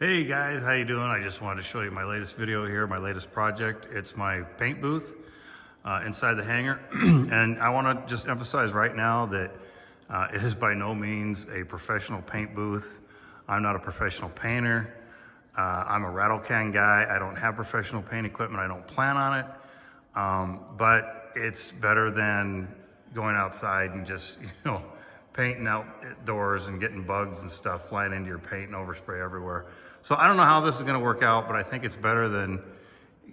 Hey guys, how you doing? I just wanted to show you my latest video here, my latest project. It's my paint booth inside the hangar. And I want to just emphasize right now that it is by no means a professional paint booth. I'm not a professional painter. I'm a rattle can guy. I don't have professional paint equipment. I don't plan on it. But it's better than going outside and just, painting outdoors and getting bugs and stuff flying into your paint and overspray everywhere. So I don't know how this is gonna work out, but I think it's better than,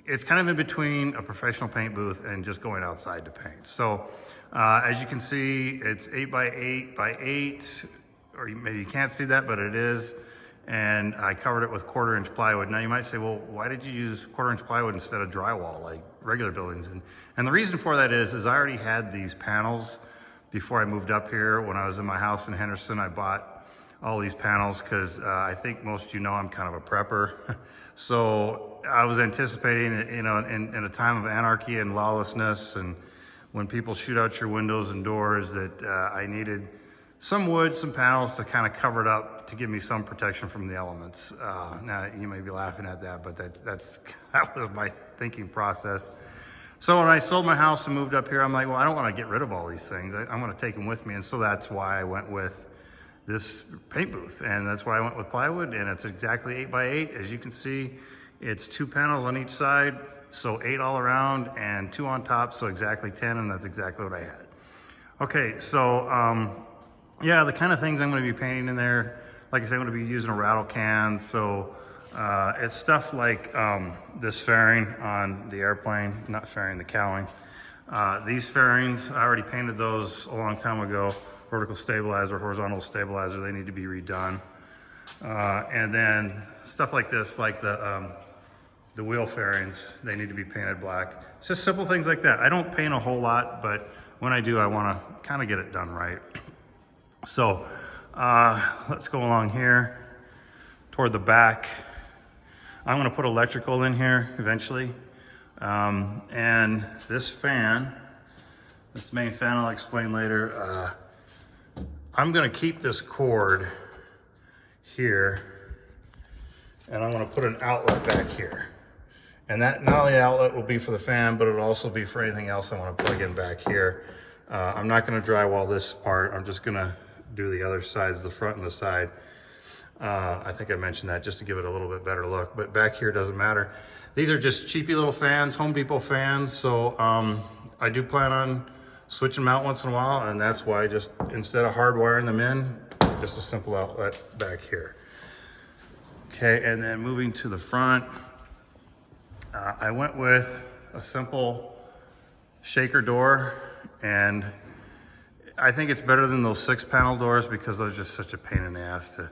it's kind of in between a professional paint booth and just going outside to paint. So as you can see, it's 8 by 8 by 8, or maybe you can't see that, but it is. And I covered it with 1/4-inch plywood. Now you might say, well, why did you use 1/4-inch plywood instead of drywall like regular buildings? And the reason for that is I already had these panels before I moved up here. When I was in my house in Henderson, I bought all these panels because I think most of you know I'm kind of a prepper. So I was anticipating, in a time of anarchy and lawlessness, and when people shoot out your windows and doors, that I needed some wood, some panels to kind of cover it up to give me some protection from the elements. Now you may be laughing at that, but that was my thinking process. So when I sold my house and moved up here, I'm like, well, I don't want to get rid of all these things. I'm going to take them with me. And so that's why I went with this paint booth. And that's why I went with plywood. And it's exactly 8 by 8. As you can see, it's 2 panels on each side. So 8 all around and 2 on top. So exactly 10. And that's exactly what I had. Okay, so yeah, the kind of things I'm going to be painting in there, like I said, I'm going to be using a rattle can. So it's stuff like this fairing on the airplane, not fairing, the cowling. These fairings, I already painted those a long time ago. Vertical stabilizer, horizontal stabilizer, they need to be redone. And then stuff like this, like the wheel fairings, they need to be painted black. It's just simple things like that. I don't paint a whole lot, but when I do, I want to kind of get it done right. So let's go along here toward the back. I'm going to put electrical in here eventually. And this fan, this main fan I'll explain later. I'm going to keep this cord here, and I'm going to put an outlet back here. And that, not only the outlet will be for the fan, but it'll also be for anything else I want to plug in back here. I'm not going to drywall this part. I'm just going to do the other sides, the front and the side. I think I mentioned that just to give it a little bit better look, but back here doesn't matter. These are just cheapy little fans, Home Depot fans. So I do plan on switching them out once in a while, and that's why just instead of hardwiring them in, just a simple outlet back here. Okay, and then moving to the front, I went with a simple shaker door, and I think it's better than those 6-panel doors because those are just such a pain in the ass to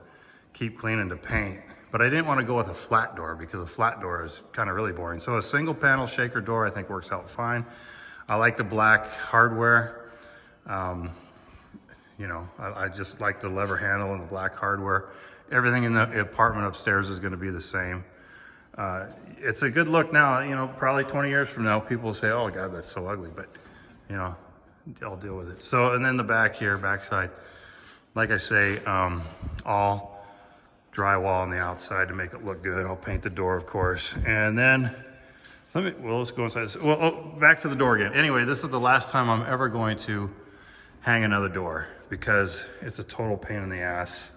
keep cleaning to paint. But I didn't want to go with a flat door because a flat door is kind of really boring. So a single panel shaker door I think works out fine. I like the black hardware. I just like the lever handle and the black hardware. Everything in the apartment upstairs is going to be the same. It's a good look now. Probably 20 years from now, people will say, oh God, that's so ugly, but I'll deal with it. So, and then the back here, backside, like I say, all drywall on the outside to make it look good. I'll paint the door, of course. And then, let's go inside. Back to the door again. Anyway, this is the last time I'm ever going to hang another door because it's a total pain in the ass.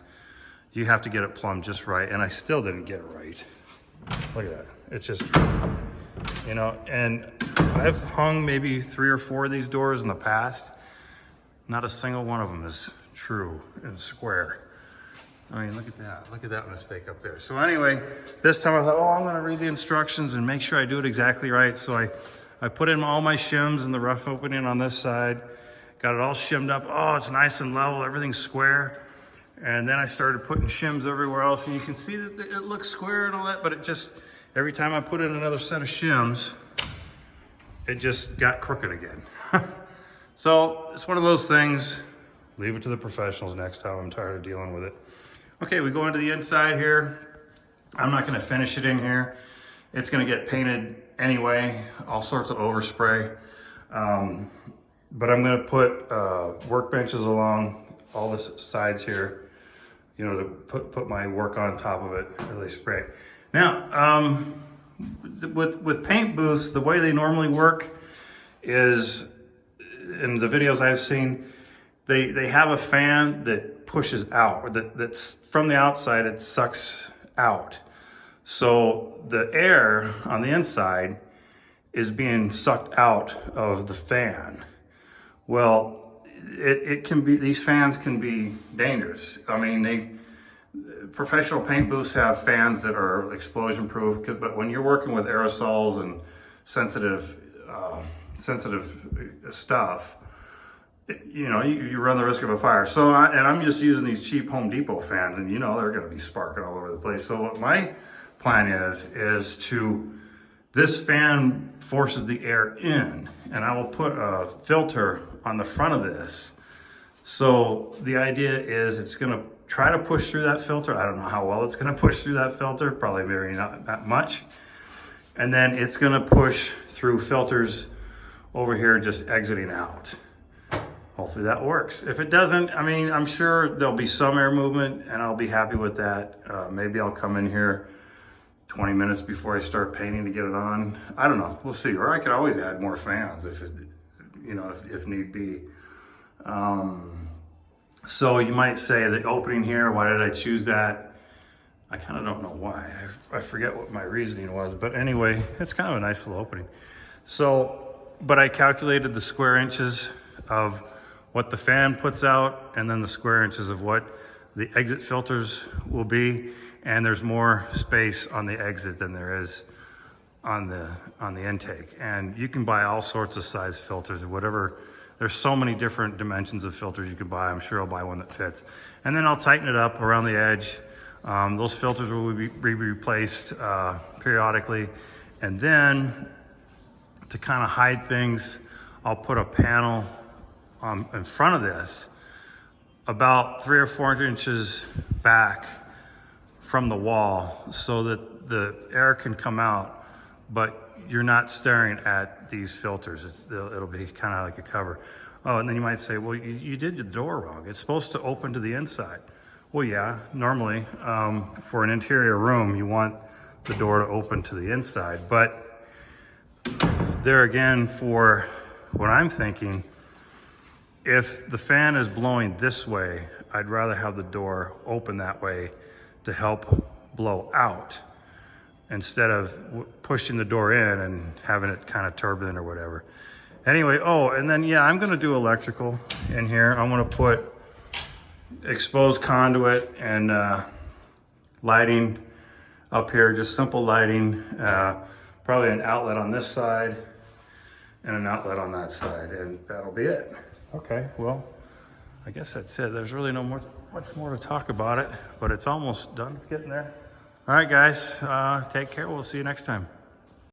You have to get it plumbed just right, and I still didn't get it right. Look at that. It's just, and I've hung maybe 3 or 4 of these doors in the past. Not a single one of them is true and square. I mean, look at that. Look at that mistake up there. So anyway, this time I thought, I'm going to read the instructions and make sure I do it exactly right. So I put in all my shims in the rough opening on this side, got it all shimmed up. Oh, it's nice and level. Everything's square. And then I started putting shims everywhere else. And you can see that it looks square and all that, but it just, every time I put in another set of shims, it just got crooked again. So it's one of those things. Leave it to the professionals next time. I'm tired of dealing with it. Okay, we go into the inside here. I'm not going to finish it in here. It's going to get painted anyway, all sorts of overspray. But I'm going to put workbenches along all the sides here. you know, to put my work on top of it as I spray. Now, with paint booths, the way they normally work is, in the videos I've seen, they have a fan that pushes out, or that's from the outside, it sucks out. So the air on the inside is being sucked out of the fan. Well, it can be, these fans can be dangerous. I mean, professional paint booths have fans that are explosion proof, but when you're working with aerosols and sensitive stuff, you know, you run the risk of a fire. So, and I'm just using these cheap Home Depot fans, and you know, they're gonna be sparking all over the place. So what my plan is to, this fan forces the air in, and I will put a filter on the front of this. So the idea is it's gonna try to push through that filter. I don't know how well it's gonna push through that filter, probably very not much. And then it's gonna push through filters over here, just exiting out. Hopefully that works. If it doesn't, I mean, I'm sure there'll be some air movement and I'll be happy with that. Maybe I'll come in here 20 minutes before I start painting to get it on. I don't know, we'll see. Or I could always add more fans if it, you know, if need be. So you might say the opening here, why did I choose that? I kind of don't know why. I forget what my reasoning was, but anyway, it's kind of a nice little opening. So, but I calculated the square inches of what the fan puts out, and then the square inches of what the exit filters will be. And there's more space on the exit than there is on the intake. And you can buy all sorts of size filters, whatever. There's so many different dimensions of filters you can buy. I'm sure I'll buy one that fits. And then I'll tighten it up around the edge. Those filters will be replaced periodically. And then to kind of hide things, I'll put a panel in front of this about 3 or 4 inches back from the wall, so that the air can come out, but you're not staring at these filters. It'll be kind of like a cover. Oh, and then you might say, well, you did the door wrong. It's supposed to open to the inside. Well, yeah, normally for an interior room, you want the door to open to the inside. But there again, for what I'm thinking, if the fan is blowing this way, I'd rather have the door open that way to help blow out, instead of pushing the door in and having it kind of turbulent or whatever. Anyway, oh, and then yeah, I'm gonna do electrical in here. I'm gonna put exposed conduit and lighting up here, just simple lighting, probably an outlet on this side and an outlet on that side, and that'll be it. Okay, well, I guess that's it. There's really much more to talk about it, but it's almost done. It's getting there. All right, guys, take care. We'll see you next time.